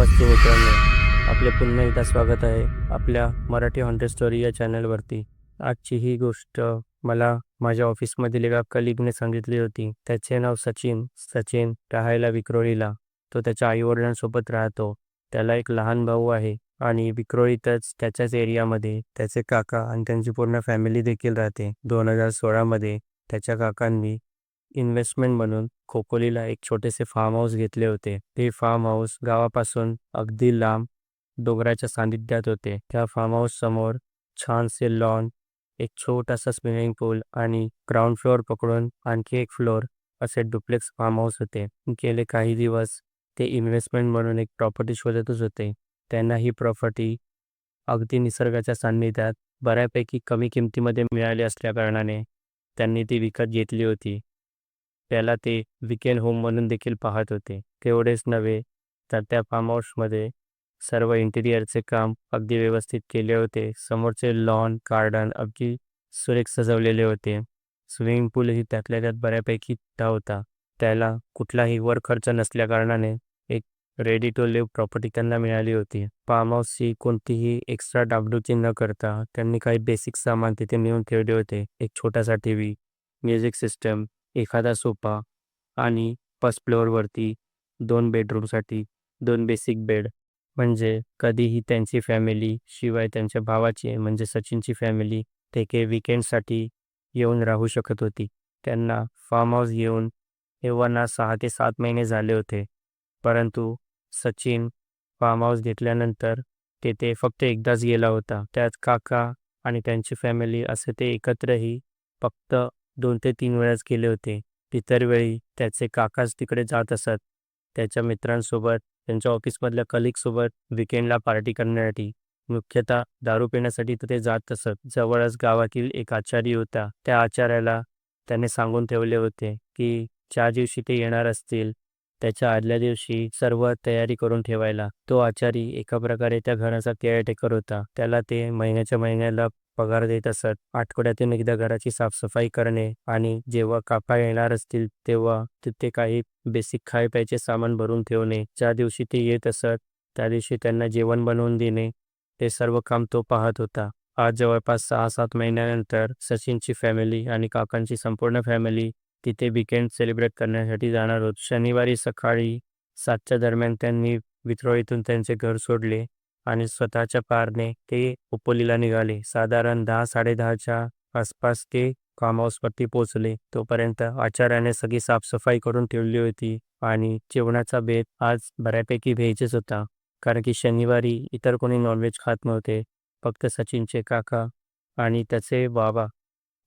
नमस्ते मित्रांनो, आपले पुन्हा एकदा स्वागत आहे आपल्या मराठी हॉन्टेड स्टोरी या चॅनलवरती. आजची ही गोष्ट मला माझ्या ऑफिसमधील एका कलीगने सांगितली होती. त्याचे नाव सचिन. सचिन राहायला विक्रोळीला. तो त्याच्या आईवडिलांसोबत राहतो. त्याला एक लहान भाऊ आहे आणि विक्रोळीतच त्याच्याच एरियामध्ये त्याचे काका आणि त्यांची पूर्ण फॅमिली देखील राहते. 2016मध्ये त्याच्या काकांनी इन्व्हेस्टमेंट म्हणून खोपोलीला एक छोटेसे फार्म हाऊस घेतले होते. ते फार्म हाऊस गावापासून अगदी लांब डोंगराच्या सानिध्यात होते. त्या फार्म हाऊस समोर छानसे लॉन, एक छोटासा स्विमिंग पूल आणि ग्राउंड फ्लोअर पकडून आणखी एक फ्लोअर असे डुप्लेक्स फार्म हाऊस होते. गेले काही दिवस ते इन्व्हेस्टमेंट म्हणून एक प्रॉपर्टी शोधतच होते. त्यांना ही प्रॉपर्टी अगदी निसर्गाच्या सान्निध्यात बऱ्यापैकी कमी किमतीमध्ये मिळाली असल्याकारणाने त्यांनी ती विकत घेतली होती. त्याला ते वीकेंड होम म्हणून देखील पाहत होते. तेवढेच नव्हे तर त्या फार्म हाऊसमध्ये सर्व इंटिरियरचे काम अगदी व्यवस्थित केले होते. समोरचे लॉन, गार्डन अगदी सुरेख सजवलेले होते. स्विमिंग पूलही त्यातल्या त्यात बऱ्यापैकी मोठा होता. त्याला कुठलाही वर खर्च नसल्याकारणाने एक रेडी टू लिव्ह प्रॉपर्टी त्यांना मिळाली होती. फार्म हाऊसची कोणतीही एक्स्ट्रा डागडुजी न करता त्यांनी काही बेसिक सामान तिथे नेऊन ठेवले होते. एक छोटासा टीव्ही, म्युझिक सिस्टम, एखादा सोफा आणि फर्स्ट फ्लोअरवरती 2 बेडरूमसाठी 2 बेसिक बेड. म्हणजे कधीही त्यांची फॅमिली शिवाय त्यांच्या भावाची म्हणजे सचिनची फॅमिली तेथे वीकेंडसाठी येऊन राहू शकत होती. त्यांना फार्म हाऊस घेऊन एव्हाना 6 ते 7 महिने झाले होते. परंतु सचिन फार्म हाऊस घेतल्यानंतर तेथे फक्त एकदाच गेला होता. त्यात काका आणि त्यांची फॅमिली असे ते एकत्रही फक्त 2 ते 3 वेळाच गेले होते. इतर वेळी त्याचे काकाच तिकडे जात असत. त्याच्या मित्रांसोबत, त्यांच्या ऑफिसमधल्या कलीगसोबत वीकेंडला पार्टी करण्यासाठी. मुख्यतः दारू पिण्यासाठी तर ते जात असत. जवळच गावातील एक आचारी होता. त्या आचार्याला त्याने सांगून ठेवले होते की ज्या दिवशी ते येणार असतील त्याच्या आदल्या दिवशी सर्व तयारी करून ठेवायला. तो आचारी एका प्रकारे त्या घराचा केअरटेकर होता. त्याला ते महिन्याच्या महिन्याला पगार देत असत. आठवड्यातून एकदा घराची साफसफाई करणे आणि जेव्हा काका येणार असतील तेव्हा तिथे काही बेसिक खाय प्यायचे सामान भरून ठेवणे. ज्या दिवशी ते येत असत त्या दिवशी त्यांना जेवण बनवून देणे, ते सर्व काम तो पाहत होता. आज जवळपास 6-7 महिन्यानंतर सचिनची फॅमिली आणि काकांची संपूर्ण फॅमिली तिथे वीकेंड सेलिब्रेट करण्यासाठी जाणार होत. शनिवारी सकाळी 7च्या दरम्यान त्यांनी विक्रोळीतून त्यांचे घर सोडले आणि स्वतःच्या कारने ते खोपोलीला निघाले. साधारण 10-10:30च्या आसपास ते फार्म हाऊसवरती पोहोचले. तोपर्यंत आचार्याने सगळी साफसफाई करून ठेवली होती आणि जेवणाचा बेत आज बऱ्यापैकी व्हेजच होता. कारण की शनिवारी इतर कोणी नॉनव्हेज खात नव्हते. फक्त सचिनचे काका आणि त्याचे बाबा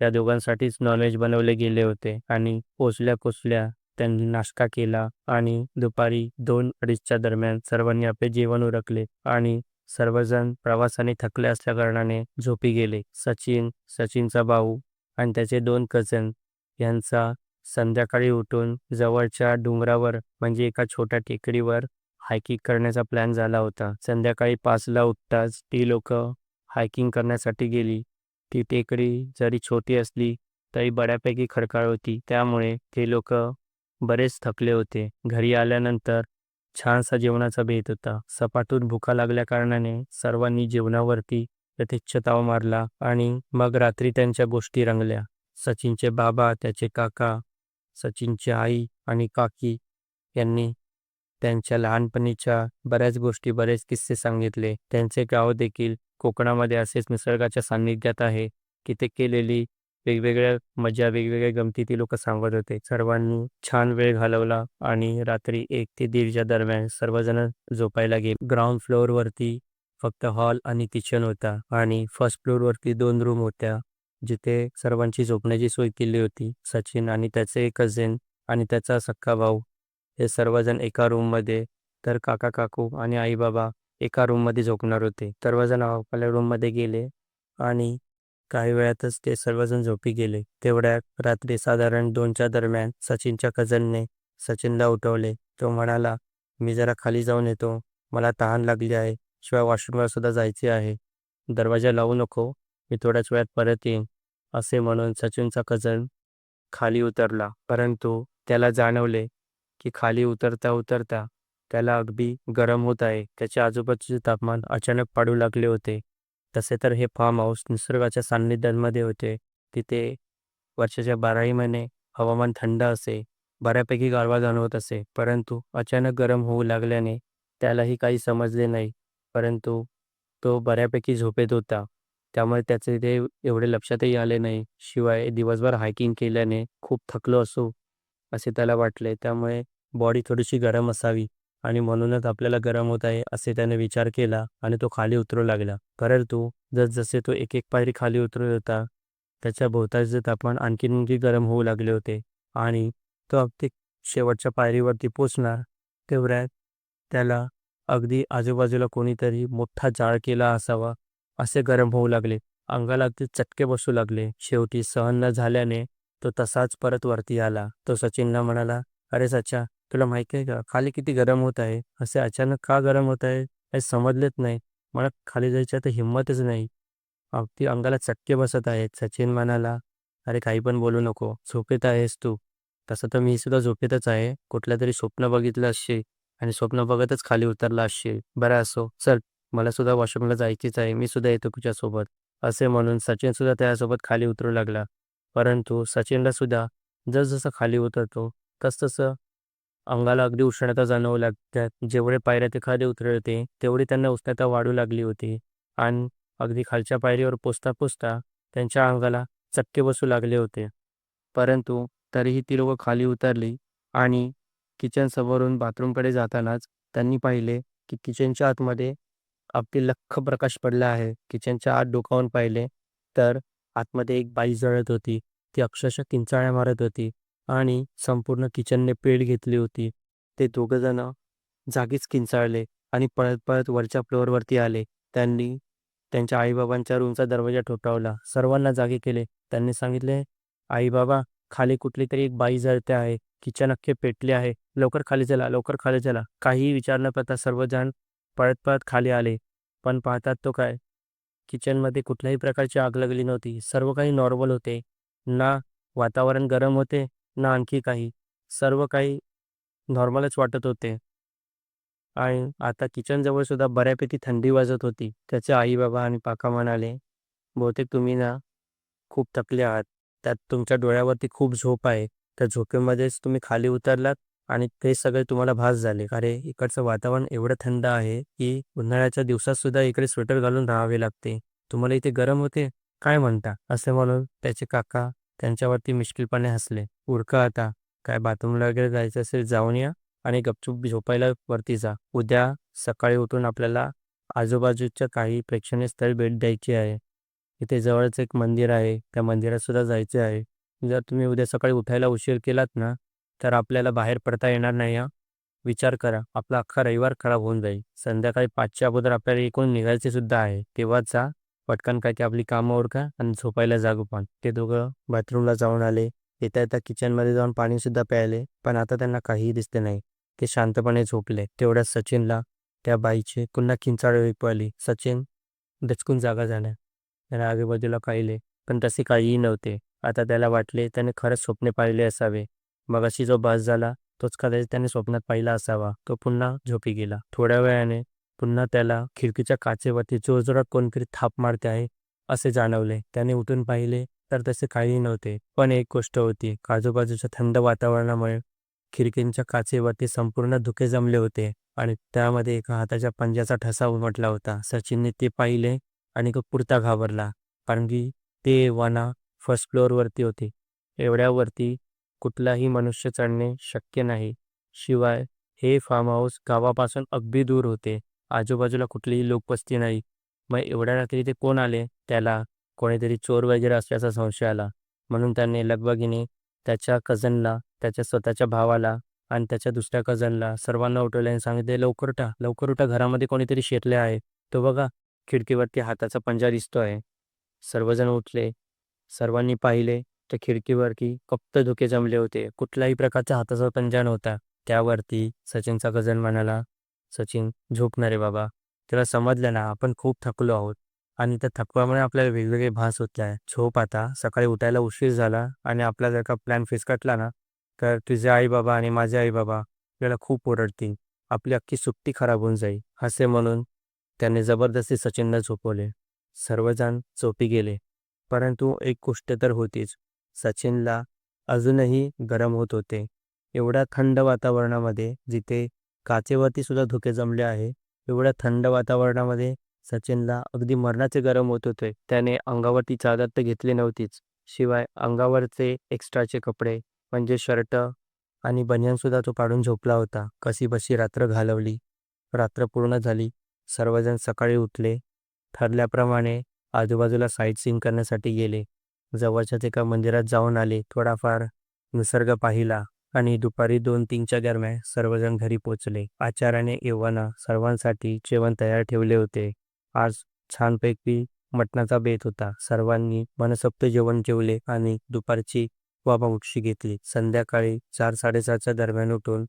या दोघांसाठीच नॉनव्हेज बनवले गेले होते. आणि पोचल्या त्यांनी नाश्ता केला आणि दुपारी 2-2:30च्या दरम्यान सर्वांनी आपले जेवण उरकले आणि सर्वजण प्रवासाने थकले असल्याकारणाने झोपी गेले. सचिन, सचिनचा भाऊ आणि त्याचे 2 कझन यांचा संध्याकाळी उठून जवळच्या डोंगरावर म्हणजे एका छोट्या टेकडीवर हायकिंग करण्याचा प्लॅन झाला होता. संध्याकाळी 5ला उठताच ती लोकं हायकिंग करण्यासाठी गेली. ती टेकडी जरी छोटी असली तरी बऱ्यापैकी खडकाळ होती. त्यामुळे ते लोकं बरेच थकले होते. घरी आल्यानंतर छानसा जेवणाचा बेत होता. सपाटून भुका लागल्या कारणाने सर्वांनी जेवणावरती यथेच्छ ताव मारला आणि मग रात्री त्यांच्या गोष्टी रंगल्या. सचिनचे बाबा, त्याचे काका, सचिनची आई आणि काकी यांनी त्यांच्या लहानपणीच्या बऱ्याच गोष्टी, बरेच किस्से सांगितले. त्यांचे गाव देखील कोकणामध्ये असेच निसर्गाच्या सान्निध्यात आहे की ते केलेली वेगवेगळ्या मजा, वेगवेगळ्या गमती ती लोकं सांगत होते. सर्वांनी छान वेळ घालवला आणि रात्री 1 ते 1:30च्या दरम्यान सर्वजण झोपायला गेले. ग्राउंड फ्लोअरवरती फक्त हॉल आणि किचन होता आणि फर्स्ट फ्लोअरवरती 2 रूम होत्या, जिथे सर्वांची झोपण्याची सोय केली होती. सचिन आणि त्याचे कझिन आणि त्याचा सख्खा भाऊ हे सर्वजण एका रूममध्ये, तर काका-काकू आणि आई-बाबा एका रूममध्ये झोपणार होते. सर्वजण आपापल्या रूममध्ये गेले आणि काही वेळातच ते सर्वजण झोपी गेले. तेवढ्यात रात्री साधारण 2च्या दरम्यान सचिनच्या कझनने सचिनला उठवले. तो म्हणाला, "मी जरा खाली जाऊन येतो. मला तहान लागली आहे. शिवाय वॉशरूमला सुद्धा जायचे आहे. दरवाजा लावू नको. मी थोड्याच वेळात परत येईन." असे म्हणून सचिनचा कझन खाली उतरला. परंतु त्याला जाणवले की खाली उतरता उतरता त्याला अगदी गरम होत आहे. त्याच्या आजूबाजूचे तापमान अचानक वाढू लागले होते. तसे तर हे फार्म हाऊस निसर्गाच्या सान्निध्यांमध्ये होते. तिथे वर्षाच्या 12ही महिने हवामान थंड असे, बऱ्यापैकी गारवा जाणवत असे. परंतु अचानक गरम होऊ लागल्याने त्यालाही काही समजले नाही. परंतु तो बऱ्यापैकी झोपेत होता. त्यामुळे त्याचे ते एवढे लक्षातही आले नाही. शिवाय दिवसभर हायकिंग केल्याने खूप थकलो असू, असे त्याला वाटले. त्यामुळे बॉडी थोडीशी गरम असावी आणि म्हणूनच आपल्याला गरम होत आहे, असे त्याने विचार केला आणि तो खाली उतरू लागला. परंतु जसजसे तो एक-एक पायरी खाली उतरत होता, त्याच्या भोवतालचे तापमान आणखीन गरम होऊ लागले होते आणि तो अगदी शेवटच्या पायरीवरती पोहोचणार, तेवढ्यात त्याला अगदी आजूबाजूला कोणीतरी मोठा जाळ केला असावा, असे गरम होऊ लागले. अंगाला अगदी चटके बसू लागले. शेवटी सहन न झाल्याने तो तसाच परत वरती आला. तो सचिनला म्हणाला, "अरे सच्या, तुला माहिती आहे का, खाली किती गरम होत आहे? असे अचानक का गरम होत आहे? काही समजलेच नाही. मला खाली जायची आता हिंमतच नाही. अगदी अंगाला चटके बसत आहेत." सचिन म्हणाला, "अरे काही पण बोलू नको. झोपेत आहेस तू. तसं तर मी सुद्धा झोपेतच आहे. कुठलंतरी स्वप्न बघितलं असशील आणि स्वप्न बघतच खाली उतरला असशील. बरं असो, चल मला सुद्धा वॉशरूमला जायचीच आहे. मी सुद्धा येतो तुझ्यासोबत." असे म्हणून सचिन सुद्धा त्याच्यासोबत खाली उतरू लागला. परंतु सचिनला सुद्धा जसजसं खाली उतरतो, तसतसं अंगाला अगदी उष्णता जाणवू लागतात. जेवढे पायऱ्या ते खाली उतरत होते, तेवढी त्यांना उष्णता वाढू लागली होती आणि अगदी खालच्या पायरीवर पोचता-पोचता त्यांच्या अंगाला चटके बसू लागले होते. परंतु तरीही ती लोकं खाली उतरली आणि किचनसमोरून बाथरूमकडे जातानाच त्यांनी पाहिले, की किचनच्या आतमध्ये अगदी लख्ख प्रकाश पडला आहे. किचनच्या आत डोकावून पाहिले, तर आतमध्ये एक बाई जळत होती. ती अक्षरशः किंचाळ्या मारत होती आणि संपूर्ण किचनने पेट घेतली होती. ते दोघंजण जागीच किंचाळले आणि पळत-पळत वरच्या फ्लोअरवरती आले. त्यांनी त्यांच्या आई-बाबांच्या रूमचा दरवाजा ठोठावला. सर्वांना जागे केले. त्यांनी सांगितले, "आई-बाबा, खाली कुठलीतरी एक बाई जळते आहे. किचन अख्खे पेटले आहे. लवकर खाली चला, लवकर खाली चला." काहीही विचार न करता सर्वजण पळत-पळत खाली आले. पण पाहतात तो काय, किचनमध्ये कुठल्याही प्रकारची आग लागली नव्हती. सर्व काही नॉर्मल होते. ना वातावरण गरम होते, ना आणखी काही. सर्व काही नॉर्मलच वाटत होते. आणि आता किचनजवळ सुद्धा बऱ्यापैकी थंडी वाजत होती. त्याचे आई-बाबा आणि काका म्हणाले, "बहुतेक तुम्ही ना खूप थकले आहात. त्यात तुमच्या डोळ्यावरती खूप झोप आहे. त्या झोपेमध्येच तुम्ही खाली उतरलात आणि ते सगळे तुम्हाला भास झाले. अरे, इकडचं वातावरण एवढं थंड आहे, की उन्हाळ्याच्या दिवसात सुद्धा इकडे स्वेटर घालून राहावे लागते. तुम्हाला इथे गरम होते? काय म्हणता?" असे म्हणून त्याचे काका त्यांच्यावरती मिष्किलपणे हसले. "उरका आता. काय बाथरूमला वगैरे जायचं असेल जाऊन या आणि गपचूप झोपायला वरती जा. उद्या सकाळी उठून आपल्याला आजूबाजूच्या काही प्रेक्षणीय स्थळ भेट द्यायची आहे. इथे जवळच एक मंदिर आहे. त्या मंदिरात सुद्धा जायचे आहे. जर तुम्ही उद्या सकाळी उठायला उशीर केलात ना, तर आपल्याला बाहेर पडता येणार नाही हां. विचार करा, आपला अख्खा रविवार खराब होऊन जाईल. संध्याकाळी 5च्या अगोदर आपल्याला इकडून निघायचे सुद्धा आहे. तेव्हाच जा. पटकन काय ते आपली कामं उरका आणि झोपायला जागू पण." ते दोघं बाथरूमला जाऊन आले. येता-येता किचनमध्ये जाऊन पाणीसुद्धा प्यायले. पण आता त्यांना काहीही दिसले नाही. ते शांतपणे झोपले. तेवढ्यात सचिनला त्या बाईची पुन्हा किंचाळी ऐकू आली. सचिन दचकून जागा झाला. त्याने आजूबाजूला पाहिले, पण तसे काहीही नव्हते. आता त्याला वाटले त्याने खरंच स्वप्ने पाहिले असावे. मगाशी जो भास झाला, तोच कदाचित त्याने स्वप्नात पाहिला असावा. तो पुन्हा झोपी गेला. थोड्या वेळाने पुन्हा त्याला खिडकीच्या काचेवरती जोरजोरात कोणीतरी थाप मारते आहे, असे जाणवले. त्याने उठून पाहिले, तर तसे काहीही नव्हते. पण एक गोष्ट होती, आजूबाजूच्या थंड वातावरणामुळे खिडकींच्या काचेवरती संपूर्ण धुके जमले होते आणि त्यामध्ये एका हाताच्या पंजाचा ठसा उमटला होता. सचिनने ते पाहिले आणि तो पुरता घाबरला. कारण की ते वाना फर्स्ट फ्लोअरवरती होते. एवढ्यावरती कुठलाही मनुष्य चढणे शक्य नाही. शिवाय हे फार्म हाऊस गावापासून अगदी दूर होते. आजूबाजूला कुठलीही लोकवस्ती नाही. मग एवढ्या रात्री ते कोण आले? त्याला कोणीतरी चोर वगैरे असल्याचा संशय आला. म्हणून त्याने लगबगीने त्याच्या कझनला, त्याच्या स्वतःच्या भावाला आणि त्याच्या दुसऱ्या कझनला सर्वांना उठवले आणि सांगितले, "लवकर उठा, लवकर उठा, घरामध्ये कोणीतरी शिरले आहे. तो बघा, खिडकीवरती हाताचा पंजा दिसतोय." सर्वजण उठले. सर्वांनी पाहिले तर खिडकीवरती फक्त धुके जमले होते. कुठल्याही प्रकारचा हाताचा पंजा नव्हता. त्यावरती सचिनचा कझन म्हणाला, "सचिन, झोप ना रे बाबा. तुला समजलं ना, आपण खूप थकलो आहोत आणि त्या थकव्यामुळे आपल्याला वेगवेगळे भास होत आहे. झोप आता. सकाळी उठायला उशीर झाला आणि आपला जर का प्लॅन फिसकटला ना, तर तुझे आई-बाबा आणि माझे आई-बाबा आपल्याला खूप ओरडतील." आपली अख्खी सुट्टी खराब होऊन जाईल असे म्हणून त्याने जबरदस्ती सचिनला झोपवले. सर्वजण झोपी गेले. परंतु एक गोष्ट तर होतीच. सचिनला अजूनही गरम होत होते. एवढ्या थंड वातावरणामध्ये जिथे काचेवरती सुद्धा धुके जमले आहे, एवढ्या थंड वातावरणामध्ये सचिनला अगदी मरणाचे गरम होत होते. त्याने अंगावरती चादर तर घेतली नव्हतीच. शिवाय अंगावरचे एक्स्ट्राचे कपडे म्हणजे शर्ट आणि बनियानसुद्धा तो काढून झोपला होता. कशीबशी रात्र घालवली. रात्र पूर्ण झाली. सर्वजण सकाळी उठले. ठरल्याप्रमाणे आजूबाजूला साईट सीइंग करण्यासाठी गेले. जवळच्याच एका मंदिरात जाऊन आले. थोडाफार निसर्ग पाहिला आणि दुपारी 2-3च्या दरम्यान सर्वजण घरी पोचले. आचार्याने एव्हाना सर्वांसाठी जेवण तयार ठेवले होते. आज छानपैकी मटणाचा बेत होता. सर्वांनी मनसोक्त जेवण जेवले आणि दुपारची वाबाउशी घेतली. संध्याकाळी 4-4:30च्या दरम्यान उठून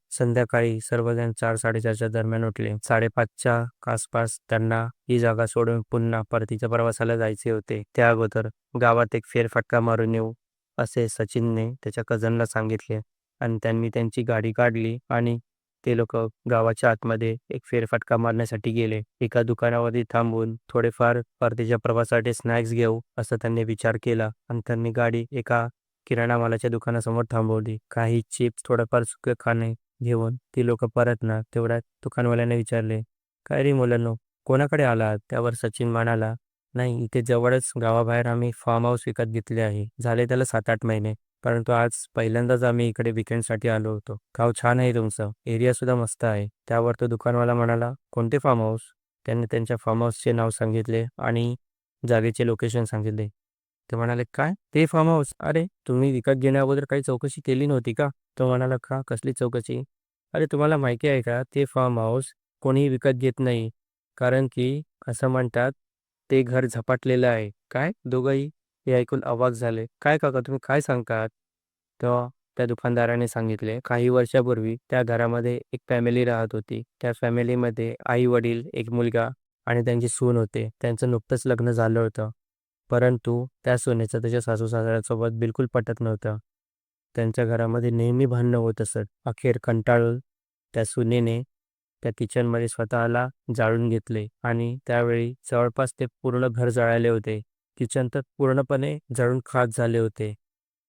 सर्वजण 4-4:30च्या दरम्यान उठले. 5:30च्या आसपास त्यांना ही जागा सोडून पुन्हा परतीच्या प्रवासाला जायचे होते. त्या अगोदर गावात एक फेरफटका मारून येऊ असे सचिनने त्याच्या कझनला सांगितले आणि त्यांनी त्यांची गाडी काढली आणि ते लोक गावाच्या आतमध्ये एक फेरफटका मारण्यासाठी गेले. एका दुकानावरती थांबून थोडेफार परतीच्या प्रवासासाठी स्नॅक्स घेऊ असा त्यांनी विचार केला आणि त्यांनी गाडी एका किराणा मालाच्या दुकानासमोर थांबवली. काही चिप्स, थोडंफार सुके खाणे घेऊन ती लोक परतणार. तेवढ्यात दुकानवाल्याने विचारले, "काय रे मुलांनो, कोणाकडे आलात?" त्यावर सचिन म्हणाला, "नाही, इथे जवळच गावाबाहेर आम्ही फार्म हाऊस विकत घेतले आहे. झाले त्याला 7-8 महिने. परंतु आज पहिल्यांदाच आम्ही इकडे वीकेंडसाठी आलो होतो. गाव छान आहे तुमचं. एरिया सुद्धा मस्त आहे." त्यावर तो दुकानवाला म्हणाला, "कोणते फार्म हाऊस?" त्यांनी त्यांच्या फार्म हाऊसचे नाव सांगितले आणि जागेचे लोकेशन सांगितले. ते म्हणाले, "काय? ते फार्म हाऊस? अरे, तुम्ही विकत घेण्याअगोदर काही चौकशी केली नव्हती का?" तो म्हणाला, "का? कसली चौकशी?" "अरे, तुम्हाला माहिती आहे का, ते फार्म हाऊस कोणीही विकत घेत नाही. कारण की असं म्हणतात, ते घर झपाटलेलं आहे." "काय?" दोघंही हे ऐकून अवाक झाले. "काय काका, तुम्ही काय सांगतात?" तेव्हा त्या दुकानदाराने सांगितले, "काही वर्षापूर्वी त्या घरामध्ये एक फॅमिली राहत होती. त्या फॅमिलीमध्ये आई-वडील, एक मुलगा आणि त्यांची सून होते. त्यांचं नुकतंच लग्न झालं होतं. परंतु त्या सुनेचं त्याच्या सासू-सासऱ्यांसोबत बिलकुल पटत नव्हतं. त्यांच्या घरामध्ये नेहमी भांडणं होत असत. अखेर कंटाळून त्या सुनेने त्या किचनमध्ये स्वतःला जाळून घेतले आणि त्यावेळी जवळपास ते पूर्ण घर जळाले होते. किचन तर पूर्णपणे जळून खाक झाले होते.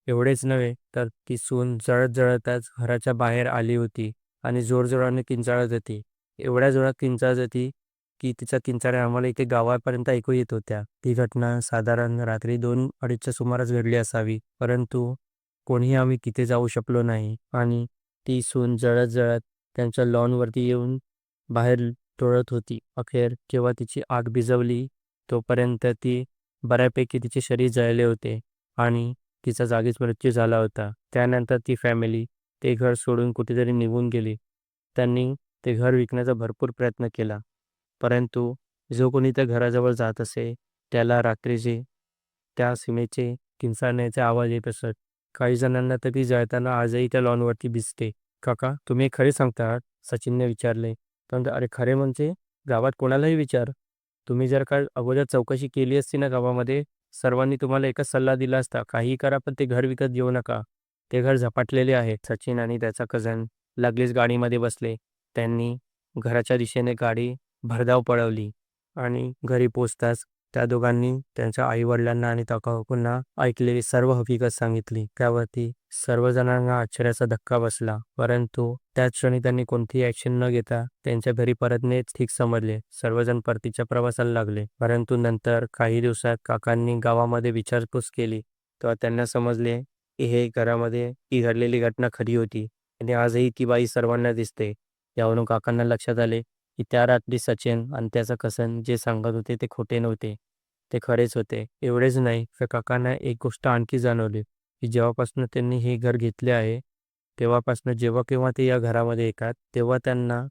एवढेच नव्हे तर ती सून जळत-जळतच घराच्या बाहेर आली होती आणि जोरजोराने किंचाळत होती. एवढ्या जोरात किंचाळत होती की तिच्या किंचाळ्या आम्हाला इथे गावापर्यंत ऐकू येत होत्या. ती घटना साधारण रात्री 2-2:30च्या सुमारास घडली असावी. परंतु कोणीही आम्ही तिथे जाऊ शकलो नाही आणि ती सून जळत-जळत त्यांच्या लॉनवरती येऊन बाहेर लोळत होती. अखेर जेव्हा तिची आग विझवली तोपर्यंत ती बऱ्यापैकी तिचे शरीर जळले होते आणि तिचा जागीच मृत्यू झाला होता. त्यानंतर ती फॅमिली ते घर सोडून कुठेतरी निघून गेली. त्यांनी ते घर विकण्याचा भरपूर प्रयत्न केला. परंतु जो कोणी त्या घराजवळ जात असे, त्याला रात्रीचे त्या सीमेचे किंचाळण्याचे आवाज येत असत. काही जणांना तर ती जळताना आजही त्या लॉनवरती दिसते. "काका, तुम्ही हे खरे सांगता सचिनने विचारले. तर म्हणतो, "अरे खरे म्हणजे गावात कोणालाही विचार. तुम्ही जर का अगोदर चौकशी केली असती ना गावामध्ये, सर्वांनी तुम्हाला एकच सल्ला दिला असता, काहीही करा पण ते घर विकत घेऊ नका. ते घर झपाटलेले आहे." सचिन आणि त्याचा कझन लगेच गाडीमध्ये बसले. त्यांनी घराच्या दिशेने गाडी भरधाव पळवली आणि घरी पोहोचताच त्या दोघांनी त्यांच्या आई-वडिलांना आणि काकाकाकूंना ऐकलेली सर्व हकीकत सांगितली. त्यावरती सर्वजणांना आश्चर्याचा धक्का बसला. परंतु त्याच क्षणी त्यांनी कोणतीही ॲक्शन न घेता त्यांच्या घरी परतणेच ठीक समजले. सर्वजण परतीच्या प्रवासाला लागले. परंतु नंतर काही दिवसात काकांनी गावामध्ये विचारपूस केली. तेव्हा त्यांना समजले की हे घरामध्ये ही घडलेली घटना खरी होती आणि आजही ती बाई सर्वांना दिसते. यावरून काकांना लक्षात आले की त्या रात्री सचिन आणि त्याचा कसन जे सांगत होते ते खोटे नव्हते. ते खरेच होते. एवढेच नाही तर काकांना एक गोष्ट आणखी जाणवली की जेव्हापासून त्यांनी हे घर घेतले आहे, तेव्हापासून जेव्हा केव्हा ते या घरामध्ये येतात, तेव्हा त्यांना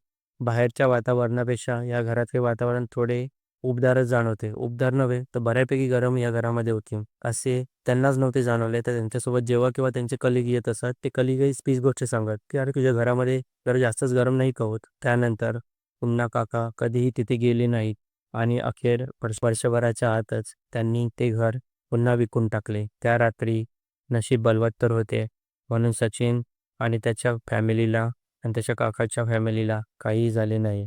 बाहेरच्या वातावरणापेक्षा या घरातले वातावरण थोडे उबदारच जाणवते. उबदार नव्हे तर बऱ्यापैकी गरम या घरामध्ये होते. असे त्यांनाच नव्हते जाणवले. तर त्यांच्यासोबत जेव्हा केव्हा त्यांचे कलीग येत असत, ते कलीगही तीच गोष्ट सांगत की "अरे तुझ्या घरामध्ये जरा जास्तच गरम नाही का होत?" त्यानंतर पुन्हा काका कधीही तिथे गेले नाहीत आणि अखेर वर्षभराच्या आतच त्यांनी ते घर पुन्हा विकून टाकले. त्या रात्री नशीब बलवत्तर होते म्हणून सचिन आणि त्याच्या फॅमिलीला आणि त्याच्या काकाच्या फॅमिलीला काहीही झाले नाही.